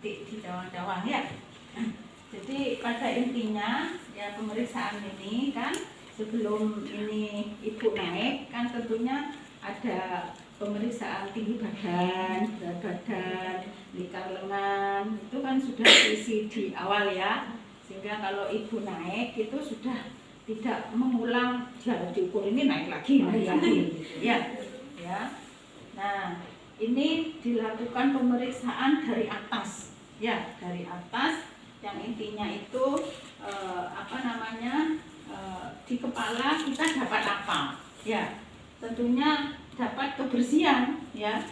di cawang-cawang ya. Jadi pada intinya ya pemeriksaan ini kan sebelum ini ibu naik kan tentunya ada pemeriksaan tinggi badan, berat badan, lingkar lengan itu kan sudah diisi di awal ya, sehingga kalau ibu naik itu sudah tidak mengulang jarak diukur ini naik lagi ya. Nah ini dilakukan pemeriksaan dari atas ya, dari atas yang intinya itu di kepala kita dapat apa ya, tentunya dapat kebersihan ya.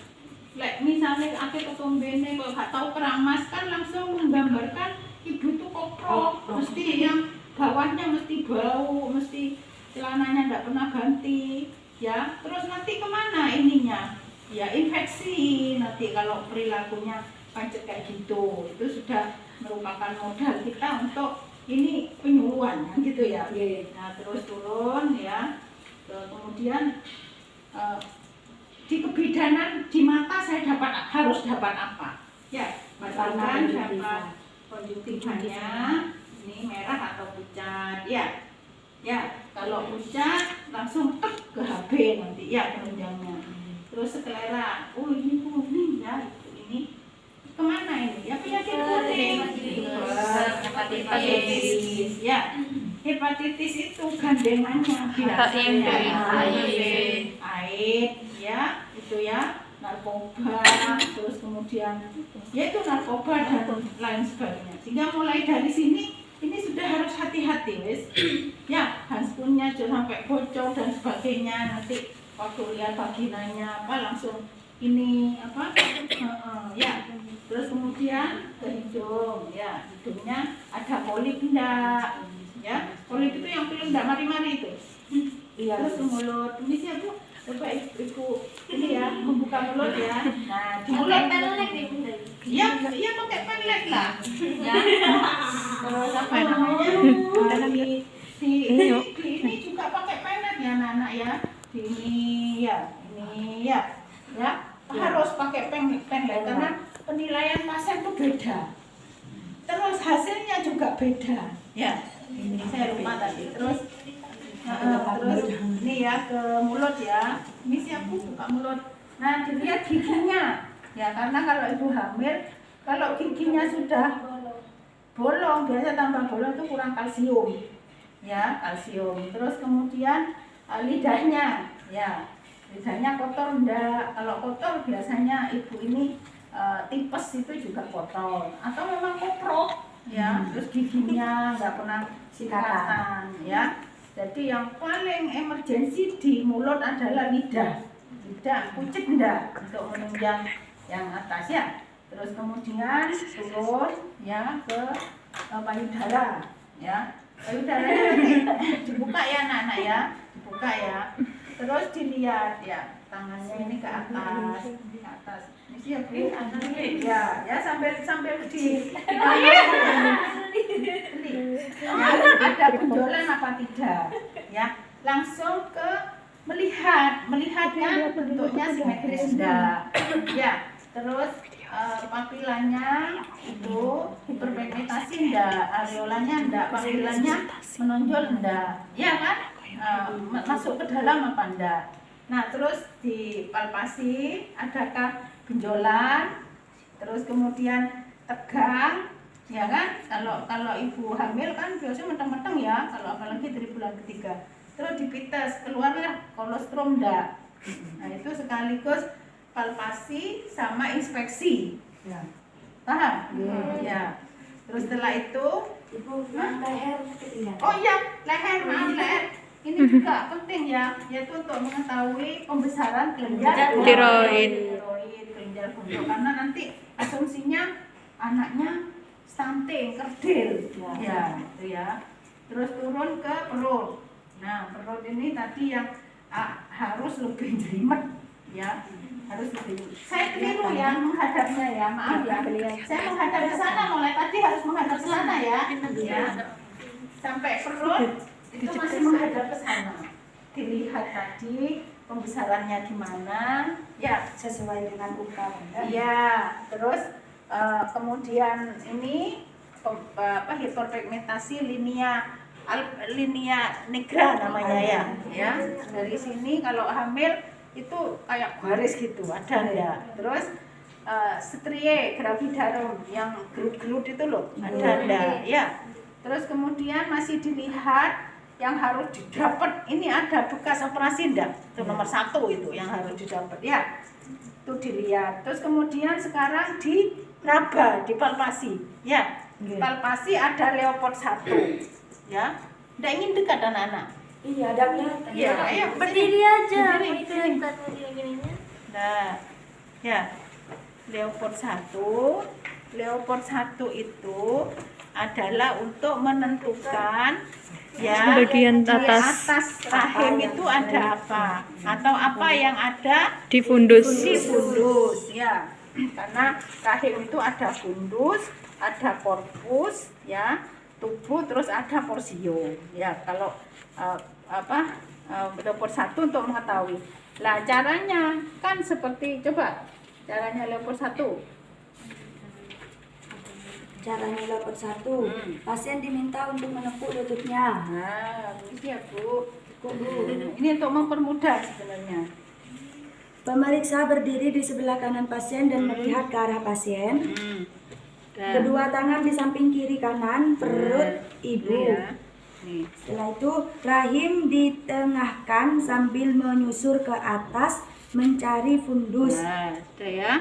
Misalnya ake ketombene kalau nggak tahu keramas kan langsung menggambarkan ibu itu koprok, mesti yang bawahnya mesti bau, mesti celananya nggak pernah ganti ya. Terus nanti kemana ininya ya, infeksi nanti kalau perilakunya pancet kayak gitu. Itu sudah merupakan modal kita untuk ini penyuluhan kan gitu ya. Nah terus turun ya, kemudian di kebidanan di mata saya harus dapat apa ya, misalkan dapat konjungtivannya ini merah atau pucat ya. Kalau pucat langsung ke HB nanti ya penunjangnya. Terus sklera, ini kuning ya, ini kemana ini ya, penyakit kuning, hepatitis ya. Hepatitis itu gandengannya biasanya AIDS ya, itu ya, narkoba, terus kemudian yaitu narkoba dan lain sebagainya. Sehingga mulai dari sini ini sudah harus hati-hati wis ya, handspunya jangan sampai bocor dan sebagainya. Nanti waktu lihat vaginanya apa langsung ini apa ya. Terus kemudian ke hidung ya, hidungnya ada polip enggak ya, polip itu yang belum enggak mari-mari itu iya. Terus ke mulut ini sih aku coba ibu ini ya membuka mulut ya. Nah di mulut iya pakai penlet lah ya. Terus apa namanya di ini juga pakai penlet ya anak-anak ya, ini ya harus pakai penlet karena penilaian pasien itu beda, terus hasilnya juga beda ya. Ini saya lupa tadi. Terus ini ya ke mulut ya, ini sih aku buka mulut. Nah dilihat giginya ya, karena kalau ibu hamil kalau giginya sudah bolong, biasa tambah bolong itu kurang kalsium ya, kalsium. Terus kemudian lidahnya ya, lidahnya kotor enggak. Kalau kotor biasanya ibu ini tipes itu juga kotor atau memang koprok ya. Terus giginya nggak pernah sikatan ya. Jadi yang paling emergensi di mulut adalah lidah pucet enggak untuk menunjang yang atas ya. Terus kemudian turun ya ke payudara ya. Payudara dibuka ya anak-anak ya, dibuka ya. Terus dilihat ya, tangannya ini ke atas. Ini ya, sambil di ada benjolan apa tidak ya, langsung ke melihatnya bentuknya simetris enggak ya. Terus papilanya itu hiperpigmentasi enggak, areolanya enggak, papilanya menonjol enggak ya kan, masuk ke dalam apa enggak. Nah terus dipalpasi adakah benjolan, terus kemudian tegang ya kan. Kalau ibu hamil kan biasanya menteng-menteng ya, kalau apalagi dari bulan ketiga. Terus dipites, keluarlah kolostrum enggak. Nah itu sekaligus palpasi sama inspeksi ya. Paham? Ya. Terus setelah itu ibu leher. Oh iya, leher, maaf leher. Ini juga penting ya, yaitu untuk mengetahui pembesaran kelenjar tiroid, kelenjar gondok, karena nanti asumsinya anaknya stunting, kerdil ya, itu ya. Terus turun ke perut. Nah perut ini tadi yang harus lebih jelimet ya, harus lebih. Saya keliru ya menghadapnya ya, maaf ya. Saya menghadap ke sana, mulai tadi harus menghadap ke sana ya. Sampai perut itu masih menghadap ke sana. Dilihat tadi pembesarannya di mana ya, sesuai dengan ukuran ya. Terus kemudian ini hiperpigmentasi linea nigra namanya ya. Dari sini kalau hamil itu kayak garis gitu, ada enggak? Terus strie gravidarum yang gelut-gelut itu loh, ada enggak? Ya. Terus kemudian masih dilihat yang harus didapat, ini ada bekas operasi enggak? Itu nomor 1 itu yang harus didapat ya. Itu dilihat. Terus kemudian sekarang diraba, dipalpasi ya. Palpasi ada Leopold 1 ya. Nggak ingin dekat anak-anak. Iya, ada kelihatan. Iya, ayo Berdiri aja. Berdiri. Gini-gininya. Nah, ya. Leopold 1. Leopold 1 itu adalah untuk menentukan ya bagian di atas rahim itu ada apa atau apa yang ada di fundus. di fundus ya. Karena rahim itu ada fundus, ada korpus ya, tubuh, terus ada porsio ya. Kalau Leopold 1 untuk mengetahui. Lah caranya kan seperti, coba caranya Leopold 1. Caranya Leopold 1. Pasien diminta untuk menepuk lututnya. Nah, ini ya Bu. Ini untuk mempermudah sebenarnya. Pemeriksa berdiri di sebelah kanan pasien dan melihat ke arah pasien. Kedua tangan di samping kiri kanan perut ibu. Ya. Nih. Setelah itu rahim ditengahkan sambil menyusur ke atas mencari fundus. Nah, ada ya.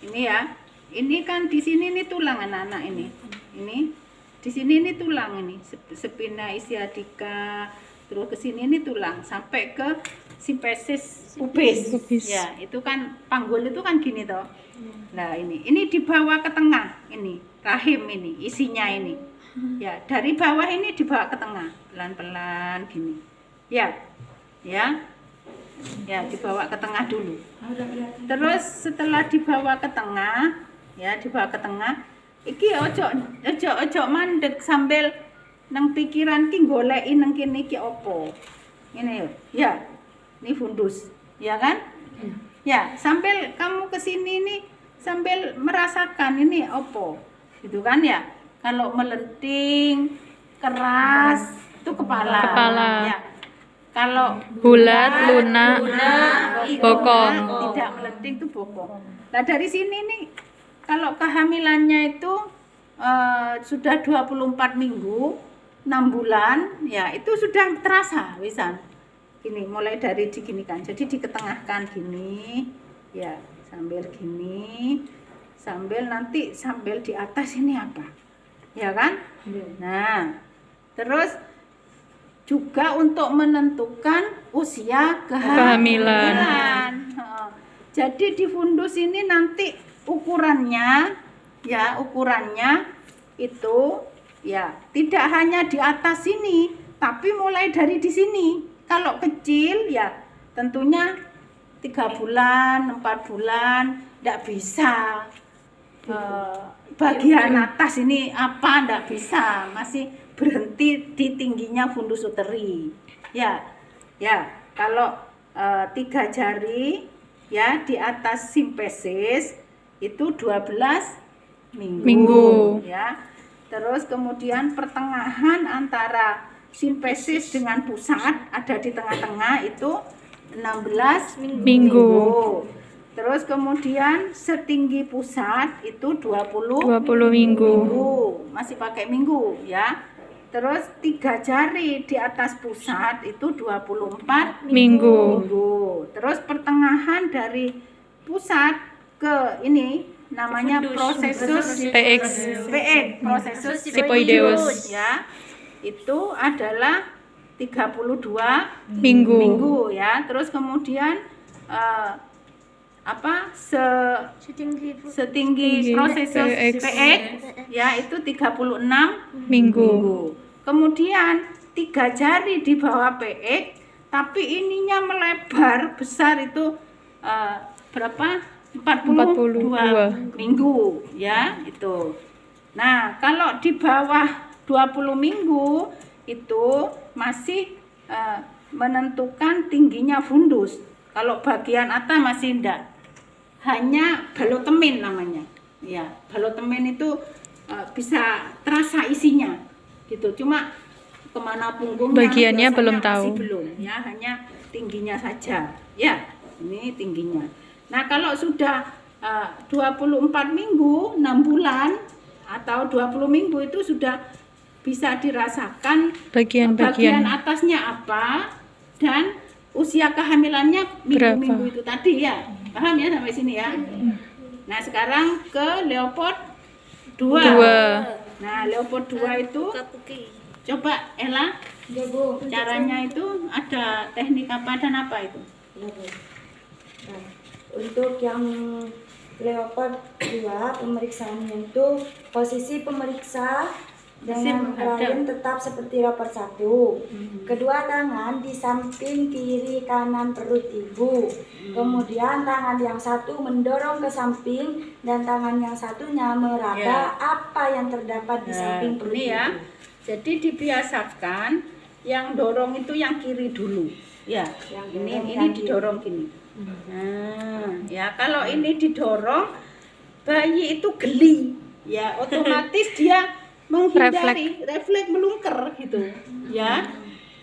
Ini ya. Ini kan di sini nih tulang anak-anak ini. Ini di sini ini tulang ini, spina ischiadica, terus ke sini ini tulang sampai ke simpesis pubis. Ya, itu kan panggul itu kan gini toh. Nah, ini dibawa ke tengah ini, rahim ini, isinya ini. Ya, dari bawah ini dibawa ke tengah, pelan-pelan gini. Ya. Ya. Ya, dibawa ke tengah dulu. Terus setelah dibawa ke tengah, ya dibawa ke tengah, iki ojo mandek sambil nang pikiran ki goleki nang kene iki opo. Ngene yo. Ya. Ini fundus, ya kan? Ya, sambil kamu ke sini nih sambil merasakan ini opo. Gitu kan ya? Kalau melenting, keras, itu kepala. Ya. Kalau Bulat, lunak, bokong. Tidak melenting itu bokong. Nah, dari sini nih kalau kehamilannya itu sudah 24 minggu, 6 bulan, ya itu sudah terasa wisan. Ini mulai dari diginikan. Jadi diketengahkan gini, ya, sambil gini, sambil nanti sambil di atas ini apa? Ya kan? Nah, terus juga untuk menentukan usia kehamilan. Jadi di fundus ini nanti ukurannya itu ya tidak hanya di atas sini, tapi mulai dari di sini. Kalau kecil ya tentunya 3 bulan, 4 bulan tidak bisa. Bagian atas ini apa tidak bisa, masih berhenti di tingginya fundus uteri. Ya, kalau 3 jari ya di atas simpesis itu 12 minggu. Ya. Terus kemudian pertengahan antara simpesis dengan pusat ada di tengah-tengah itu 16 minggu. Terus kemudian setinggi pusat itu 20 minggu. Masih pakai minggu ya. Terus 3 jari di atas pusat itu 24 minggu. Terus pertengahan dari pusat ke ini namanya prosesus PX, prosesus Sipoideus. ya. Itu adalah 32 minggu. Ya. Terus kemudian setinggi prosesus PX ya itu 36 minggu. Kemudian 3 jari di bawah PX tapi ininya melebar besar itu berapa? 42 minggu ya itu. Nah, kalau di bawah 20 minggu itu masih menentukan tingginya fundus. Kalau bagian atas masih enggak. Hanya balotemin namanya. Ya, balotemen itu bisa terasa isinya gitu. Cuma kemana punggungnya Bagiannya biasanya belum masih tahu. belum ya, hanya tingginya saja ya, ini tingginya. Nah kalau sudah 24 minggu 6 bulan atau 20 minggu itu sudah bisa dirasakan bagian Bagian-bagian. atasnya apa dan usia kehamilannya minggu-minggu itu tadi ya, paham ya sampai sini ya. Nah sekarang ke Leopard 2. Nah Leopard 2 itu coba Ella, Ya, Bu. caranya itu ada teknik apa dan apa itu? Ya, Bu. Nah, untuk yang Leopard 2 pemeriksaannya itu posisi pemeriksa dengan menghadap. rahim tetap seperti Leopard 1. Kedua tangan di samping kiri kanan perut ibu. Kemudian tangan yang satu mendorong ke samping dan tangan yang satunya meraba Ya. apa yang terdapat di samping perut Ini ya, ibu. jadi dibiasakan yang dorong itu yang kiri dulu ya, Yang ini dorong ini yang kiri. didorong gini. Nah ya, kalau ini didorong bayi itu geli ya, otomatis dia menghindari, refleks melungker gitu ya.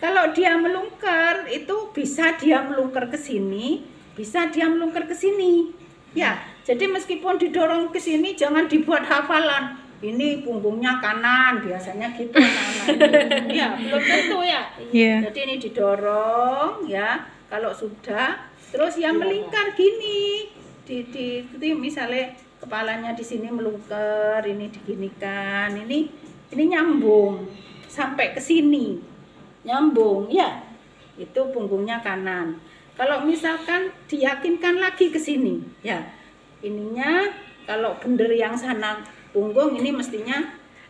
Kalau dia melungker itu bisa dia melungker ke sini, bisa dia melungker ke sini ya. Jadi meskipun didorong ke sini jangan dibuat hafalan, ini punggungnya kanan, biasanya gitu anak-anak. Ya, belum tentu ya. Iya. Jadi ini didorong ya. Kalau sudah, terus ya melingkar gini. Di misalnya kepalanya di sini melungker, ini diginikan, ini nyambung sampai ke sini. Nyambung ya. Itu punggungnya kanan. Kalau misalkan diyakinkan lagi ke sini, ya. Ininya kalau bener yang sana punggung ini mestinya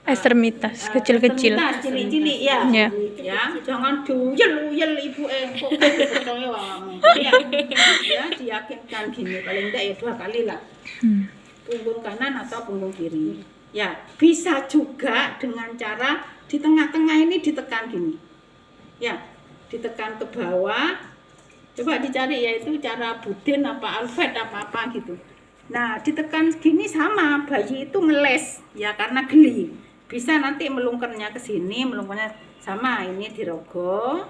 Ekstremitas kecil-kecil. ekstremitas, cilik-cilik ya. Ya. Ya, jangan diuyel-uyel ibu kok percaya wong. Ya. Ya, diyakinkan gini, paling enggak ya 2 kali lah. Punggung kanan atau punggung kiri. Ya, bisa juga dengan cara di tengah-tengah ini ditekan gini. Ya, ditekan ke bawah. Coba dicari ya, itu cara Budin apa Alfred apa-apa gitu. Nah, ditekan gini sama, bayi itu ngeles ya karena geli. Bisa nanti melungkernya ke sini, melungkernya sama, ini dirogoh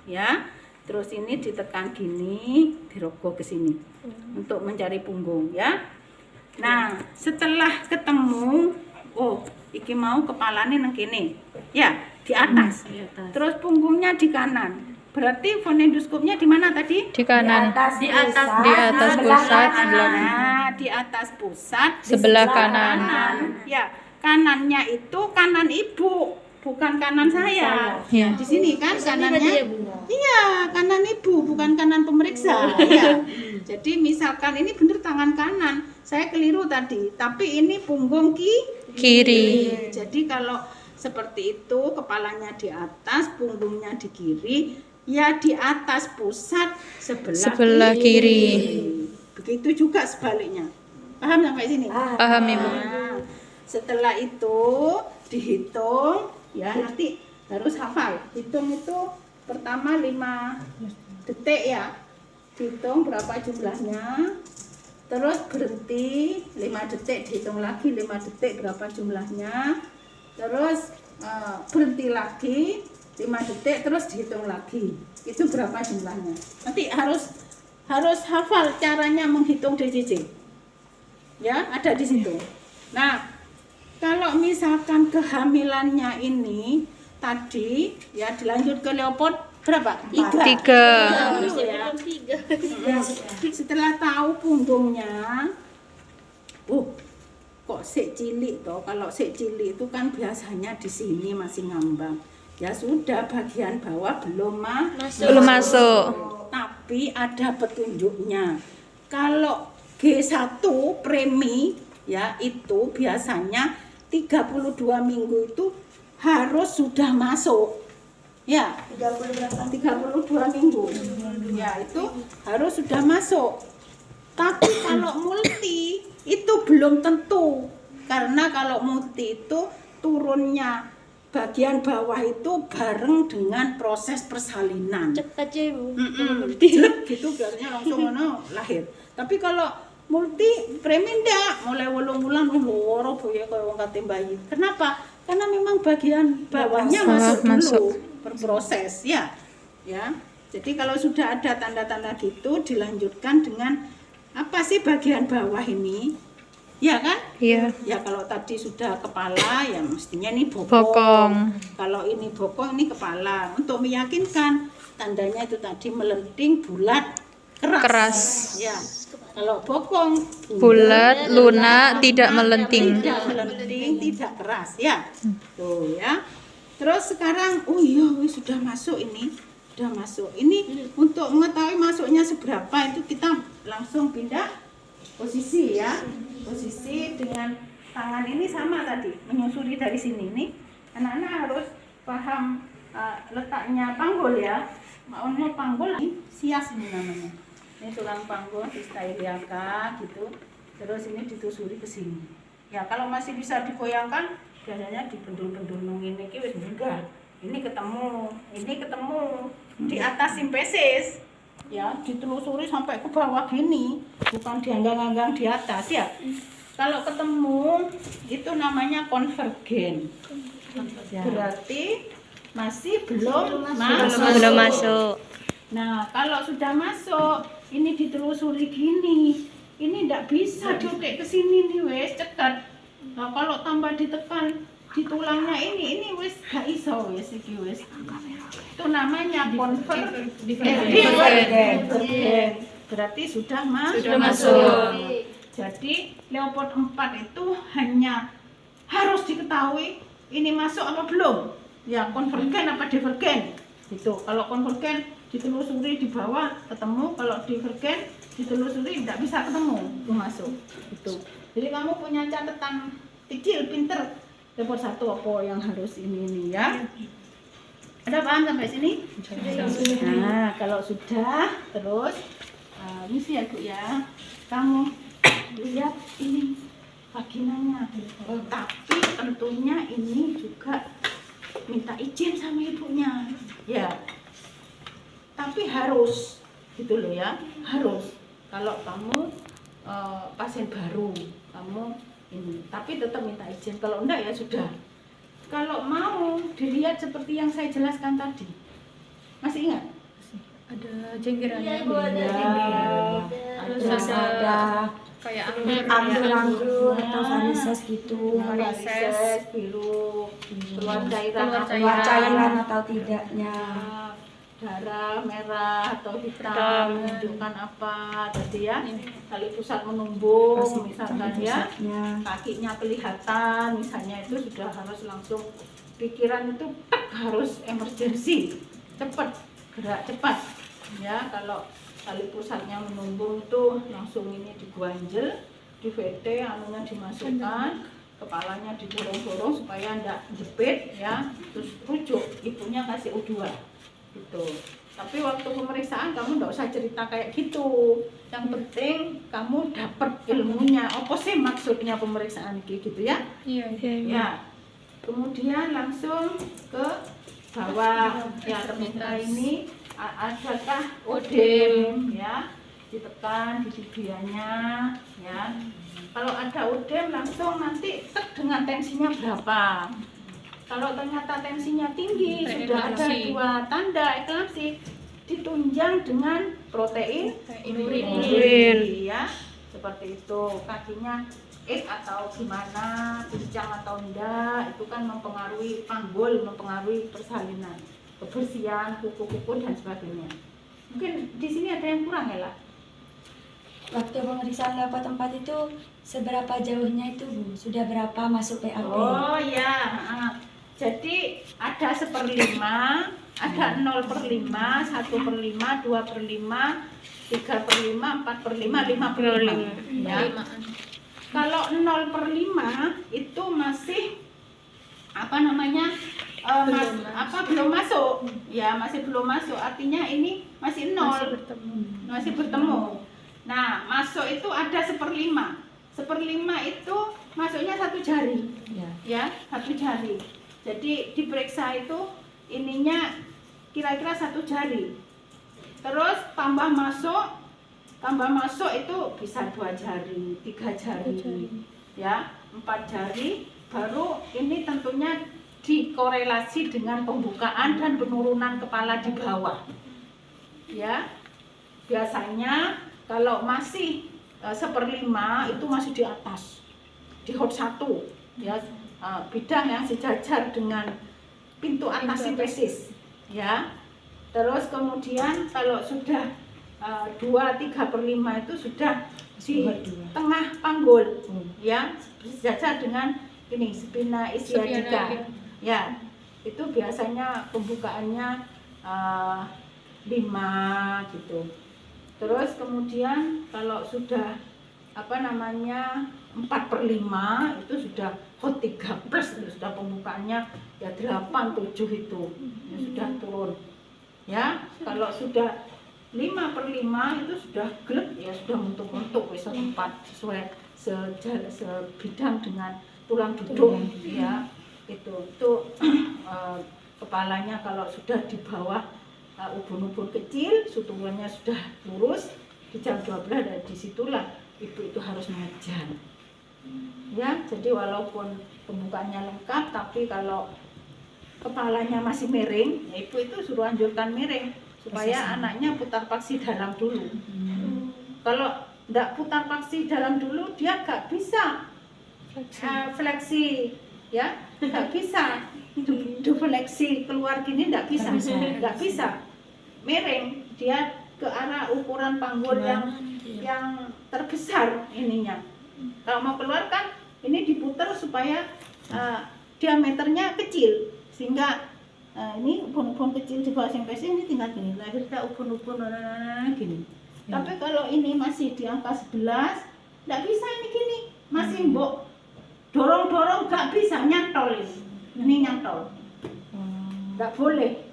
ya. Terus ini ditekan gini, dirogoh ke sini untuk mencari punggung ya. Nah, setelah ketemu, oh, iki mau kepalanya nang kene. Ya, di atas. Terus punggungnya di kanan. Berarti fonendoskopnya di mana tadi? Di kanan. Di atas pusat, sebelah kanan. Nah, di atas pusat Sebelah kanan. Ya, kanannya itu kanan ibu, bukan kanan saya. Ya. Di sini kan kanannya. Iya, kanan ibu, bukan kanan pemeriksa. Iya. Jadi misalkan ini benar tangan kanan, saya keliru tadi, tapi ini punggung Kiri. Jadi kalau seperti itu, kepalanya di atas, punggungnya di kiri, ya di atas pusat sebelah kiri. Begitu juga sebaliknya. Paham sampai sini? Paham, Ibu. Nah, setelah itu dihitung, ya nanti harus hafal. Hitung itu pertama 5 detik ya. Dihitung berapa jumlahnya. Terus berhenti 5 detik, dihitung lagi 5 detik berapa jumlahnya. Terus berhenti lagi 5 detik, terus dihitung lagi. Itu berapa jumlahnya. Nanti harus hafal caranya menghitung DJJ. Ya, ada di situ. Nah, kalau misalkan kehamilannya ini tadi ya dilanjut ke Leopard berapa? 3. Terus ya. Setelah tahu punggungnya, kok sik cilik toh. Kalau sik cilik itu kan biasanya di sini masih ngambang. Ya sudah, bagian bawah belum masuk. Tapi ada petunjuknya. Kalau G1 premi ya itu biasanya 32 minggu itu harus sudah masuk. Ya, 32 minggu. Ya, itu harus sudah masuk. Tapi kalau multi itu belum tentu. Karena kalau multi itu turunnya bagian bawah itu bareng dengan proses persalinan. Cepat aja Ibu. Jelek gitu biasanya langsung lahir. Tapi kalau multi premi ndak, mulai 8 bulan loro boye kaya wong kate bayi. Kenapa? Karena memang bagian bawahnya masuk dulu berproses ya. Ya. Jadi kalau sudah ada tanda-tanda gitu dilanjutkan dengan apa sih bagian bawah ini? Ya kan? Iya. Ya kalau tadi sudah kepala ya mestinya ini bokong. Bokong. Kalau ini bokong ini kepala. Untuk meyakinkan tandanya itu tadi melenting, bulat, keras. Ya. Kalau bokong Bulat, lunak, tidak melenting. tidak melenting, tidak keras ya. Tuh ya. Terus sekarang oh iya sudah masuk ini. Sudah masuk. Ini untuk mengetahui masuknya seberapa itu kita langsung pindah posisi ya. Posisi dengan tangan ini sama tadi, menyusuri dari sini nih. Anak-anak harus paham letaknya panggul ya. Maunya panggul ini sias ini namanya. Ini tulang panggul vista iliaca gitu. Terus ini ditusuri ke sini. Ya kalau masih bisa digoyangkan biasanya dibendul-bendul ini wis enggak. Ini ketemu di atas simpesis. Ya, ditelusuri sampai ke bawah gini, bukan dianggang-anggang di atas ya. Kalau ketemu itu namanya konvergen. Berarti masih belum masuk. Nah, kalau sudah masuk, ini ditelusuri gini. Ini ndak bisa diotek ke sini nih wes cekat. Nah, kalau tambah ditekan di tulangnya ini wes gak iso wes iki wes. Itu namanya konvergen. Berarti sudah masuk. Jadi Leopold 4 itu hanya harus diketahui ini masuk apa belum. Ya, konvergen apa divergen. Gitu. Kalau konvergen ditelusuri di bawah ketemu, kalau divergen ditelusuri tidak bisa ketemu, itu masuk. Gitu. Jadi kamu punya catatan kecil pinter Leopold 1 apa yang harus ini ya. Ada paham sampai sini? Nah, kalau sudah terus misi ya Bu ya. Kamu lihat ini vaginanya. Tapi tentunya ini juga minta izin sama ibunya. Ya. Tapi harus gitu loh ya, harus. Kalau kamu pasien baru, kamu ini, tapi tetap minta izin. Kalau enggak ya sudah. Kalau mau dilihat seperti yang saya jelaskan tadi, masih ingat? Ada jenggirannya. Terus ada Kayak anggur atau varises gitu, Varises biru, keluar keluar cairan, cairan atau tidaknya. darah merah atau hitam menunjukkan apa tadi ya, tali pusat menumbuk misalkan ya, kakinya kelihatan misalnya, itu sudah harus langsung pikiran itu harus emergensi, cepat, gerak cepat ya. Kalau tali pusatnya menumbuk itu langsung ini diguanjel, di VT anunya dimasukkan, kepalanya didorong-dorong supaya enggak jepit ya, terus rujuk, ibunya kasih U2 gitu. Tapi waktu pemeriksaan kamu enggak usah cerita kayak gitu, yang penting kamu dapat ilmunya apa sih maksudnya pemeriksaan gitu ya. Iya. Ya, kemudian langsung ke bawah ya, terbuka ini adakah odem ya, ditekan di tibianya ya. Kalau ada odem langsung nanti tek dengan tensinya berapa. Kalau ternyata tensinya tinggi, sudah ada dua tanda eklamsi, ditunjang dengan protein urin ya, seperti itu. Kakinya atau gimana, pincang atau enggak, itu kan mempengaruhi panggul, mempengaruhi persalinan, kebersihan kuku-kuku dan sebagainya. Mungkin di sini ada yang kurang ya lah. Waktu pemeriksaan Leopold 4 itu seberapa jauhnya itu Bu? Sudah berapa masuk PAP? Oh ya, jadi ada 1/5, ada 0/5, 1/5, 2/5, 3/5, 4/5, 5/5 ya. Kalau 0/5 itu masih apa namanya, belum masuk ya, masih belum masuk, artinya ini masih 0, masih bertemu. Nah, masuk itu ada 1/5. 1/5 itu masuknya 1 jari ya, 1 jari. Jadi diperiksa itu ininya kira-kira 1 jari, terus tambah masuk tambah masuk itu bisa 2 jari, 3 jari, ya 4 jari. Baru ini tentunya dikorelasi dengan pembukaan dan penurunan kepala di bawah. Ya, biasanya kalau masih 1/5 itu masih di atas, di hot 1, ya, bidang yang sejajar dengan pintu atas sipesis, ya. Terus kemudian kalau sudah 2/3/5 itu sudah di tengah panggul, ya, sejajar dengan ini spina ischiadica, ya. Itu biasanya pembukaannya 5 gitu. Terus kemudian kalau sudah 4/5 itu sudah hot 3+, sudah pembukaannya ya 8-7 itu ya sudah turun. Ya, kalau sudah 5/5 itu sudah gelap, ya sudah mentuk-mentuk wis tempat sesuai sebidang dengan tulang duduk, ya. Itu kepalanya kalau sudah di bawah ubun-ubun kecil, suturannya sudah lurus di jam 12, dan disitulah ibu itu harus mengejar. Ya, jadi walaupun pembukaannya lengkap, tapi kalau kepalanya masih miring, ya ibu itu suruh anjurkan miring supaya anaknya putar paksi dalam dulu. Kalau tidak putar paksi dalam dulu, dia gak bisa fleksi, ya, gak bisa dufleksi keluar gini, nggak bisa miring, dia ke arah ukuran panggul yang terbesar ininya. Kalau mau keluar kan ini diputar supaya diameternya kecil, sehingga ini ubun-ubun kecil di bawah simpes ini tinggal gini, lahir kita ubun-ubun gini. Tapi kalau ini masih di angka 11, nggak bisa ini gini, masih mbok dorong-dorong, nggak bisa nyantol ini nyantol, nggak boleh.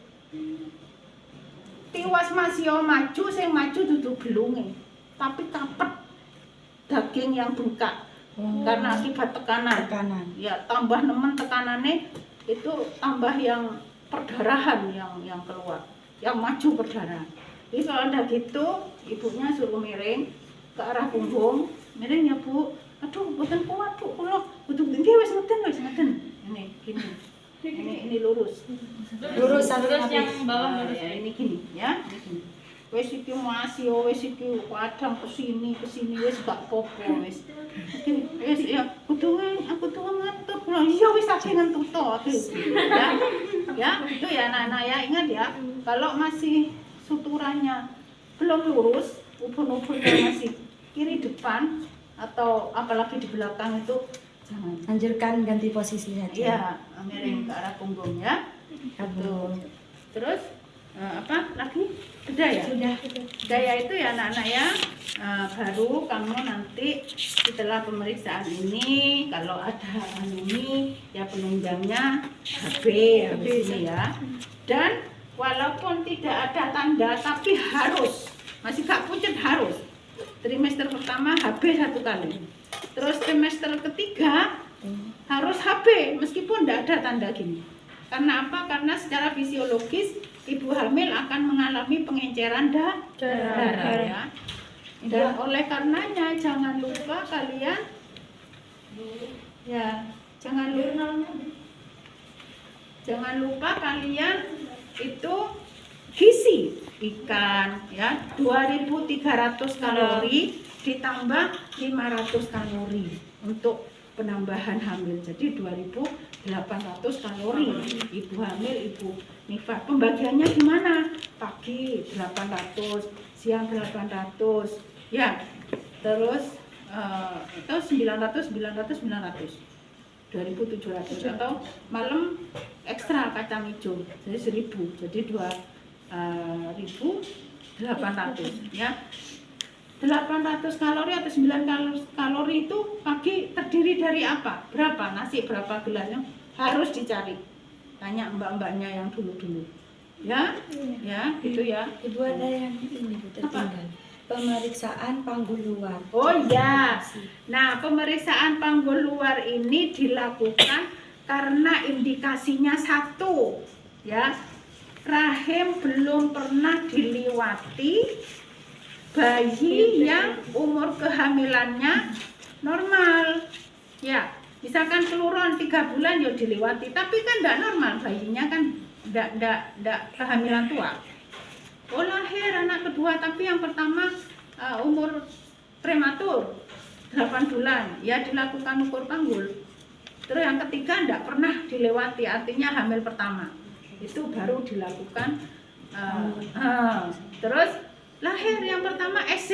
Tiwas masih maju, saya maju duduk belunge, tapi kapet daging yang bengkak karena akibat tekanan. Ya, tambah nemen tekanannya itu tambah yang perdarahan yang keluar, yang maju perdarahan. Jadi kalau ada gitu, ibunya suruh miring ke arah punggung, miring ya bu. Aduh, bukan kuat bu, kalau butuh tinggi wes ngeten. Ini gini, ini lurus yang bawah lurus. ya, ini gini, ya, ini gini. Wes iki masih, wes iki kadang kesini wes gak popo wes. Wes ya, aku tuh ngantuk, iya wes aku ngantuk toh, ya, itu ya anak-anak ya, ingat ya, kalau masih suturannya belum lurus, ubun-ubunnya masih kiri depan atau apalagi di belakang itu jangan. Anjurkan ganti posisi saja. Iya, miring ke arah punggung ya. Terus apa lagi? Bedaya. Bedaya itu ya anak-anak ya. Baru kamu nanti setelah pemeriksaan ini, kalau ada ini ya penunjangnya HB ini ya. Dan walaupun tidak ada tanda, tapi harus, masih gak pucat harus. Trimester pertama HB 1 kali. Terus trimester ketiga harus HB meskipun tidak ada tanda gini. Karena apa? Karena secara fisiologis ibu hamil akan mengalami pengenceran darah ya. Dan oleh karenanya jangan lupa kalian ya, jangan lupa kalian itu gizi ikan ya, 2.300 kalori ditambah 500 kalori untuk penambahan hamil, jadi 2.800 kalori ibu hamil, ibu nifas. Pembagiannya gimana? Pagi 800, siang 800 ya, terus itu 900 2.700, atau malam ekstra kacang hijau jadi 1.000, jadi 2.800 ya. 800 kalori atau 9 kalori itu pagi terdiri dari apa? Berapa nasi, berapa gelasnya? Harus dicari. Tanya mbak-mbaknya yang dulu-dulu. Ya, ya, gitu ya. Ibu ada yang ini Bu, tertinggal. Pemeriksaan panggul luar. Oh ya. Nah, pemeriksaan panggul luar ini dilakukan karena indikasinya satu, ya. Rahim belum pernah diliwati bayi yang umur kehamilannya normal. Ya, misalkan keluaran 3 bulan ya dilewati, tapi kan tidak normal, bayinya kan tidak kehamilan tua. Oh, lahir anak kedua, tapi yang pertama umur prematur 8 bulan, ya dilakukan ukur panggul. Terus yang ketiga tidak pernah dilewati, artinya hamil pertama, itu baru dilakukan. Terus lahir yang pertama SC,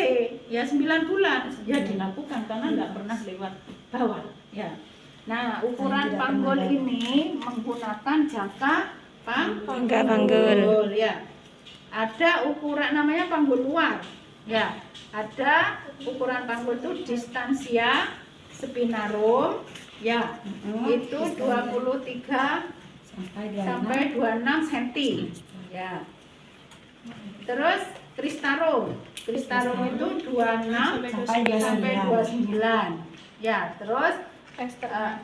ya 9 bulan, ya dilakukan karena tidak pernah lewat bawah. Ya. Nah, ukuran panggul ini menggunakan jangka panggul. Ya. Ada ukuran namanya panggul luar. Ya, ada ukuran panggul itu distansia spinarum. Ya, itu 23 sampai 26 cm. Ya. Terus kristarum itu 26 sampai 29. Ya, terus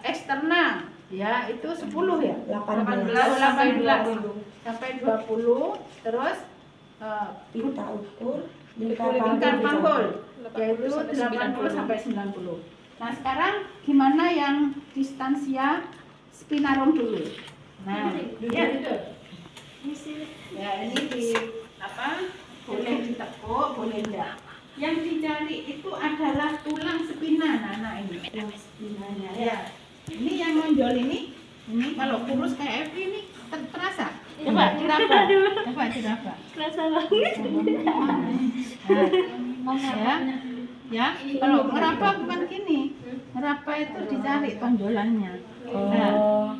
eksterna ya itu 10 ya. 18 sampai 20. Terus Kita ukur lingkar panggul yaitu 80 sampai 90. Nah, sekarang gimana yang distansia spinarum dulu? Nah, ya, ya ini di apa? Boleh ditekuk, boleh enggak. Yang dicari itu adalah tulang spina. Nah ini tulang spinanya. Ya, ini yang menonjol ini kalau kurus kayak Evi ini terasa. Coba diraba. Coba diraba. Kerasa banget. Ya. Ya, kalau ngeraba bukan gini. Ngeraba itu dicari tonjolannya. Nah,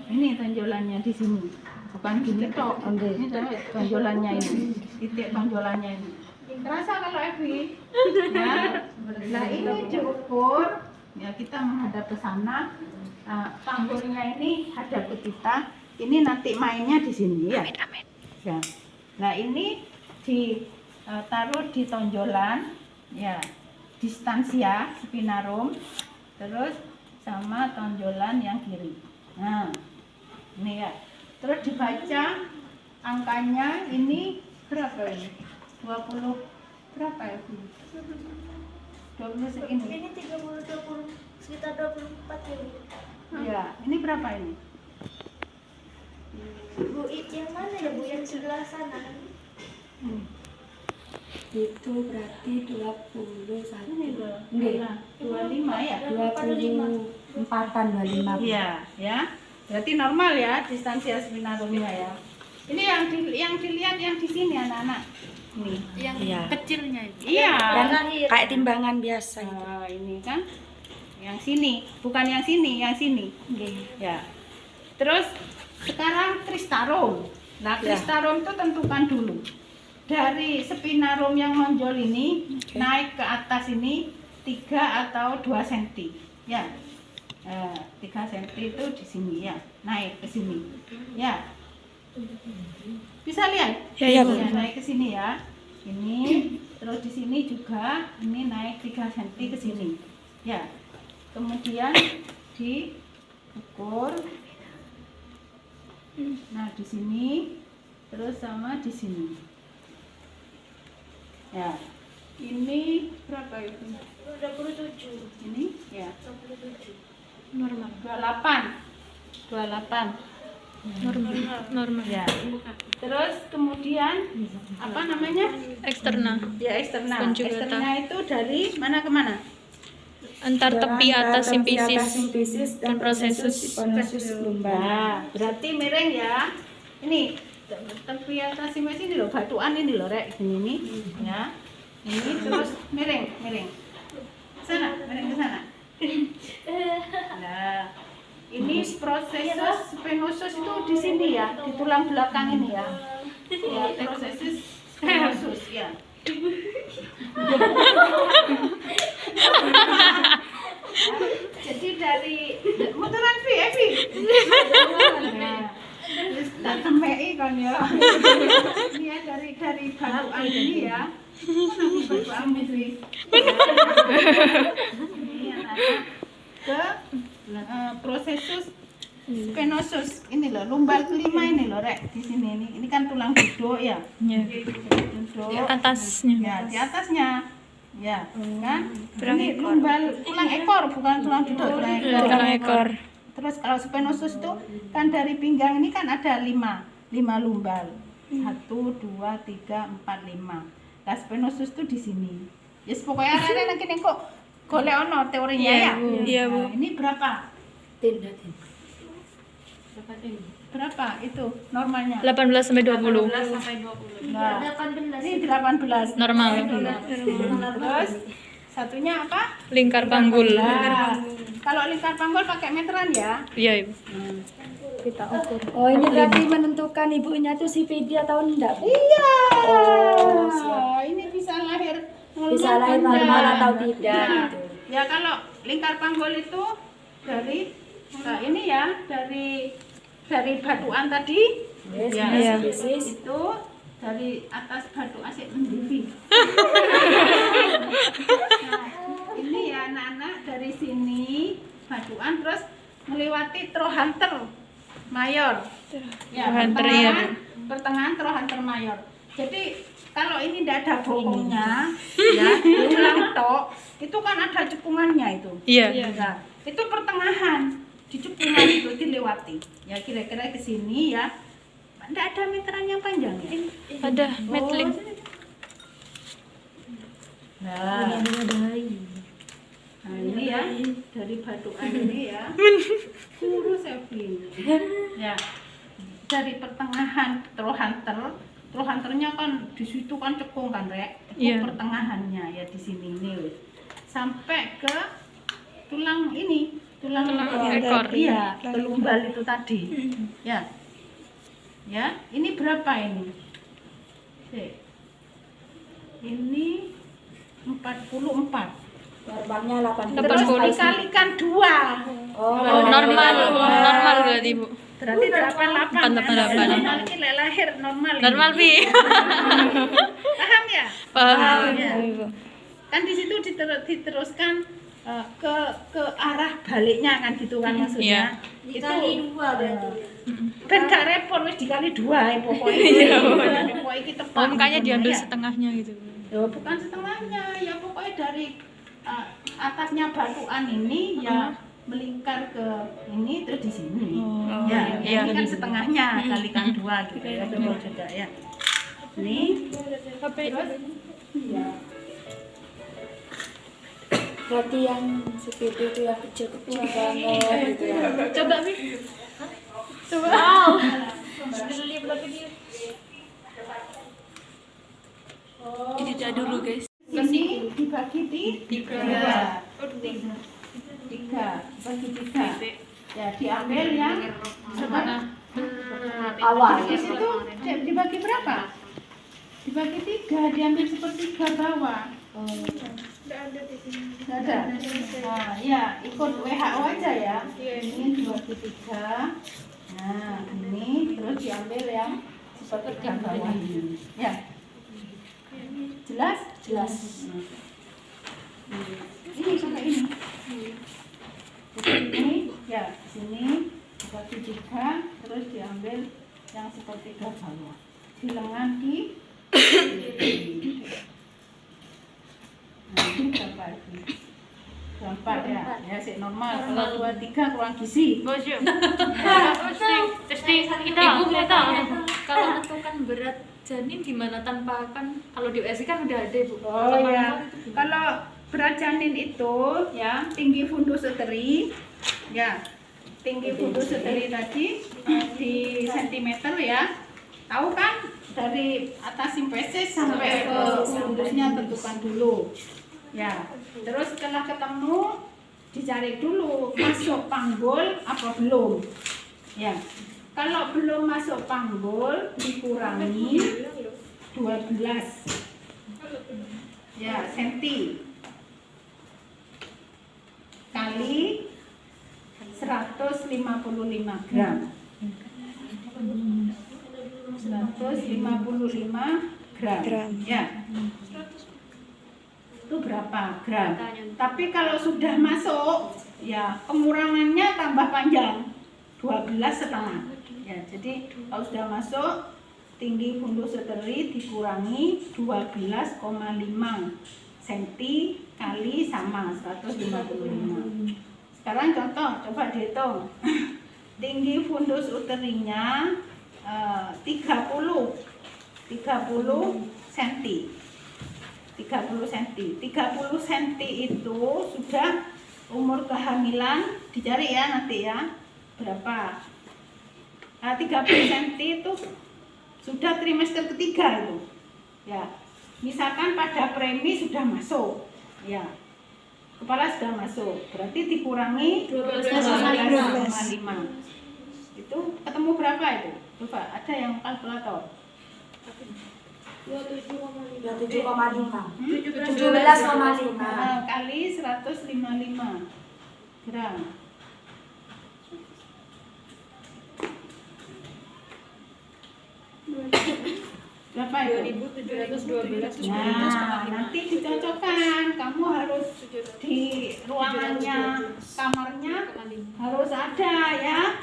ini tonjolannya di sini. Bukan gini tok. Ini tonjolannya ini. Titik tonjolannya ini. Terasa kalau Evi? Ya. Nah, ini diukur. Ya, kita menghadap ke sana. Panggulnya ini hadap ke kita. Ini nanti mainnya di sini ya. Ya. Nah, ini ditaruh di tonjolan ya. Distansia spinarum terus sama tonjolan yang kiri. Nah, ini ya. Terus dibaca angkanya ini berapa ini? 20 berapa ya? 20 segini. Ini 30 sekitar 24 ya. Ya, ini berapa ini? Bu, yang mana ya Bu, yang sebelah sana? itu berarti 21. Ini loh. Enggak. 25 ya? 24-an 25. Iya, ya. Berarti normal ya distansia spinarumnya ya. Ini yang dilihat yang di sini anak-anak. Ini. Yang Iya. kecilnya itu. Iya. Dan kayak timbangan biasa itu. Nah, ini kan yang sini, bukan yang sini, yang sini. Ya. Terus sekarang kristarum. Nah, kristarum itu tentukan dulu. Dari spinarum yang menonjol ini naik ke atas ini 3 atau 2 cm. Ya. 3 cm itu di sini ya, naik ke sini. Ya. Bisa lihat? Ya, Bu. Ya, naik ke sini ya. Ini terus di sini juga ini naik 3 cm ke sini. Ya. Kemudian diukur. Nah, di sini terus sama di sini. Ya. Ini berapa itu? 27. Ini ya. 27. Normal. 28. Normal. Ya. Terus kemudian apa namanya? Eksterna. Ya, eksternal. Conjugata. Eksternal itu dari mana ke mana? Antar tepi atas simpisis dan dan prosesus prosesus lumbar. Nah, berarti miring ya. Ini tepi atas simpisis ini loh, batuan ini loh, Rek. Ini ya. Ini terus miring. Sana, miring ke sana. Nah, ini prosesus spinosus itu di sini ya, di tulang belakang ini ya. Ya, prosesus spinosus ya. Jadi dari muteran Evi. Nah, tak temei kan ya. Ini ya dari batuan ini ya. Batuan Evi. Ke prosesus spinosus ini loh, lumbar kelima ini loh, Rek, di sini ini kan tulang duduk ya. Ya. Duduk. Atasnya. Ya, di atasnya. Ya, kan? Ini tulang ekor, bukan tulang duduk, tulang ekor. Tulang ekor. Terus kalau spinosus tuh kan dari pinggang ini kan ada 5 lumbal. 1, 2, 3, 4, 5. Nah, spinosus tuh di sini. Yes, pokoknya ada lagi nih kok golek ono teorinya ya. Iya, Bu. Nah, ini berapa? Berapa itu normalnya? 18 sampai 20. Nah, ini 18. Normal. Terus satunya apa? Lingkar panggul. Nah, kalau lingkar panggul pakai meteran ya. Iya, Ibu. Kita ukur. Oh, ini berarti menentukan ibunya tuh si Vidi atau enggak? Bu? Iya. Oh, siap. Ini bisa lahir Bisa lahir normal atau tidak Nah, gitu. ya kalau lingkar panggul itu dari ini ya dari batuan tadi. Yes, Ya, Iya. itu dari atas batu asik mendidih. Nah, ini ya anak-anak dari sini batuan terus melewati Trochanter mayor. Ya, Trochanter, iya, pertengahan Trochanter mayor. Jadi kalau ini tidak ada bokongnya, ya, tulang tok, itu kan ada cekungannya itu. Iya. Nah, itu pertengahan di cekungan itu dilewati. Ya kira-kira ke sini ya. Tidak ada meteran yang panjang ya. Ada metling. Nah, ini ya dari batuan ini ya. Lurus Evelyn. Ya. Dari pertengahan Trochanternya kan di situ kan cekung kan, Rek. Itu Iya. pertengahannya ya di sini nih. wis. Sampai ke tulang ini, tulang ekor. Iya, kelumbal itu tadi. Ya. Ya, ini berapa ini? Cek. Ini 44. Terbangnya 80. Terus 80. dikalikan 2. Oh, normal. Normal berarti, Bu. Berarti 88. 88. Normal ini lahir normal. ini. Normal, Bi. Paham ya? Paham. Ya. Kan di situ diteruskan ke arah baliknya kan gitu kan maksudnya. Itu Dikali 2 berarti. kan gak repot wis dikali 2 ya pokoknya. Pokoknya iki tepat. Oh, makanya diambil ya. setengahnya gitu. Ya, bukan setengahnya, ya pokoknya dari atasnya batuan ini ya melingkar ke ini terus di sini. Oh, Ya, iya. ini kan setengahnya kalikan 2 gitu ya, coba juga ya. Ini terus ya. Berarti yang si Vidi itu yang kecil-kecil banget gitu ya. Coba, Bi. Coba. Dijajah dulu, guys. Ini dibagi tiga. Bagi tiga. Ya, diambil yang Mana? Awal. di situ dibagi berapa? Dibagi 3, diambil sepertiga bawah. Nggak ada. Nah, ya ikut WHO aja ya. Ini dibagi 3. Nah, ini terus diambil yang sepertiga bawah ini. Ya. Jelas? Jelas. Ini sampai ini. Jadi ini ya sini dibagi 3 terus diambil yang sepertiga bawah. Di lengan di nah, ini berapa ini? 4 ya. Ya sih normal. Kalau 23 kurang gizi. Ibu mau tahu kalau menentukan berat janin gimana tanpa kan kalau di USG kan udah ada, Bu. Oh ya, kalau berat janin itu ya tinggi fundus uteri, ya tinggi fundus uteri tadi di sentimeter ya, tahu kan dari atas simpesis sampai ke fundusnya tentukan dulu, ya. Terus setelah ketemu dicari dulu masuk panggul apa belum, ya. Kalau belum masuk panggul dikurangi 12 ya senti kali 155 gram. 155 gram. Ya. Itu berapa gram? Tapi kalau sudah masuk, ya pengurangannya tambah panjang. 12,5. Ya, jadi kalau sudah masuk tinggi fundus uteri dikurangi 12,5 cm kali sama 155. Sekarang contoh, coba dihitung. Tinggi fundus uterinya 30 cm. 30 cm itu sudah umur kehamilan, dicari ya nanti ya berapa. 30 cm itu sudah trimester ketiga itu ya. Misalkan pada premi sudah masuk ya, kepala sudah masuk, berarti dikurangi 12,5. Itu ketemu berapa itu? Coba ada yang kalkulator? 27,5. 17,5 kali 155 gram. Berapa itu? 2.712. Nah, nanti dicocokkan. Kamu harus di ruangannya, kamarnya harus ada ya.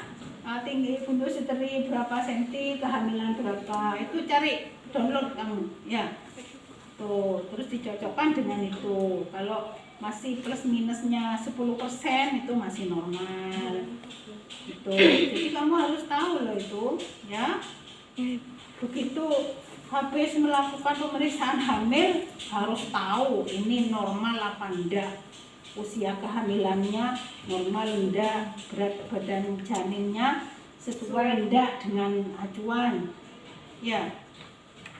Tinggi fundus uteri berapa senti, kehamilan berapa. Itu cari, download kamu ya. Tuh, terus dicocokkan dengan itu. Kalau masih plus minusnya 10% itu masih normal. Itu. Jadi kamu harus tahu loh itu ya. Begitu habis melakukan pemeriksaan hamil harus tahu ini normal apa enggak, usia kehamilannya normal enggak, berat badan janinnya sesuai enggak dengan acuan ya.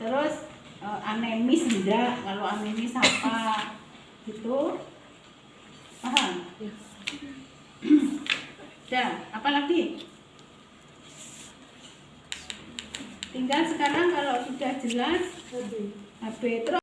Terus anemis enggak, kalau anemis apa gitu, paham? Ya, apa lagi? Tinggal sekarang kalau sudah jelas HB terus